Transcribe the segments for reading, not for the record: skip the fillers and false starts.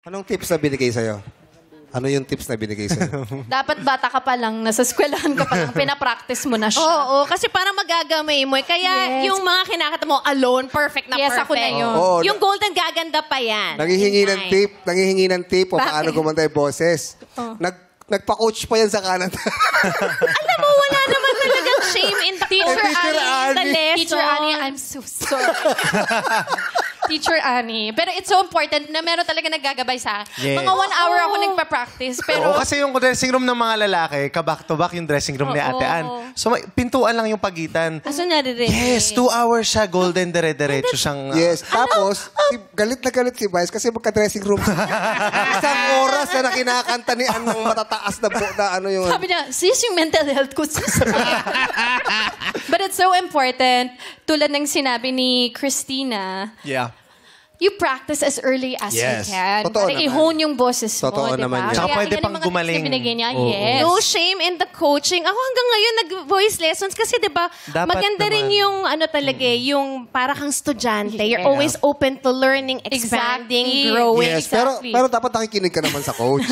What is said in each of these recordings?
Anong tips na binigay sa'yo? Ano yung tips na binigay sa'yo? Dapat bata ka pa lang, nasa eskwelahan ka pa lang, pinapractice mo na siya. Oo, kasi parang magagamay mo. Kaya yung mga kinakata mo alone, perfect na Yes, perfect. ako na yun. Oo, Yung golden gaganda pa yan. Nangihingi ng tip o paano Bakit? gumanda yung boses. Nagpa-coach pa yan sa Canada. Alam mo, wala naman talagang shame in the Teacher Annie. Teacher Annie, I'm so sorry. Teacher Annie. Pero it's so important na meron talaga naggagabay sa akin. Yes. Mga 1 hour ako nagpa-practice. Pero Oo, kasi yung dressing room ng mga lalaki, ka-back-to-back yung dressing room ni Ate Ann. So, pintuan lang yung pagitan. Aso naririnig. Yes, 2 hours siya, golden dire-diretso siyang... Yes. Tapos, galit na galit si Vice kasi magka-dressing room. Isang oras na kinakanta ni Ann ng matataas na ano yung... sabi niya, sis, yung mental health ko, sis. But it's so important, tulad ng sinabi ni Christina, Yeah. you practice as early as Yes. you can. Totoo Para naman. i-hone yung boses mo, Totoo diba? naman yan. Tsaka Kaya pwede yan pang ang mga tips gumaling. na binigay niya. Oo. Yes. No shame in the coaching. Ako hanggang ngayon nag-voice lessons kasi 'di ba Dapat maganda rin naman. yung ano talaga yung para kang estudyante. You're Yeah. always open to learning, expanding, Exactly. growing. Yes, Exactly. pero dapat nakikinig ka naman sa coach.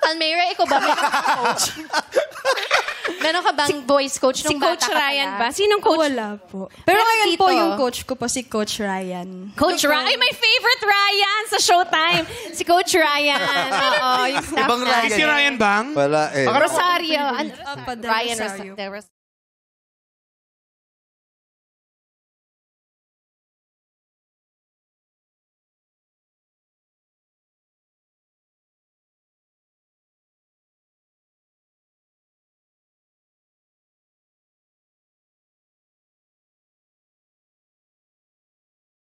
Almeira, ikaw ba may coach? Meron ka bang voice coach Si nung Coach bata ka Ryan pala? ba? Sinong coach? Wala po. Pero Meron ngayon po dito. yung coach ko po, si Coach Ryan. Coach Ryan. Ay, my favorite Ryan sa Showtime. Si Coach Ryan. Oo, yung staff Ibang natin. Ryan. Si Ryan Bang? Wala eh. Rosario. Apa de Ryan Rosario. Rosario.